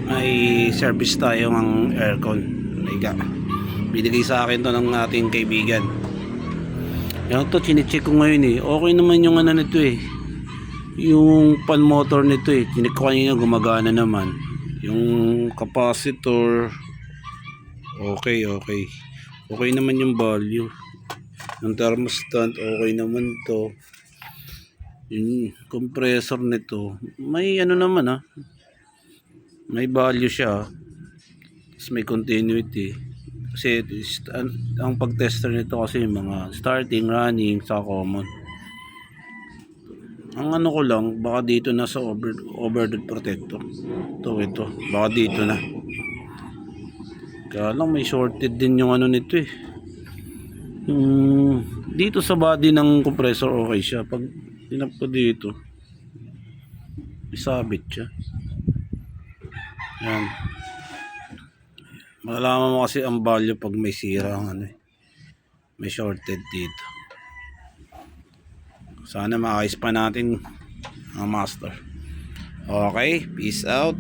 may service tayo ng aircon. Binigay sa akin to ng ating kaibigan. Yan to, chinecheck ko ngayon eh. Okay naman yung ano nito eh, yung pan motor nito eh. Chinecheck ko kanina, gumagana naman. Yung capacitor okay naman yung value. Yung thermostat okay naman to. Yung compressor nito may ano naman may value siya. Tapos may continuity kasi ang pag-tester nito kasi mga starting, running, sa common. Ang ano ko lang, baka dito na sa overload protector ito baka dito na, kaya lang may shorted din yung ano nito eh. Yung dito sa body ng compressor okay siya, pag tinap ko dito isabit siya. Yan, malalaman mo kasi ang value pag may sira ang ano eh, may shorted dito. Sana maayos pa natin ang master. Okay, peace out.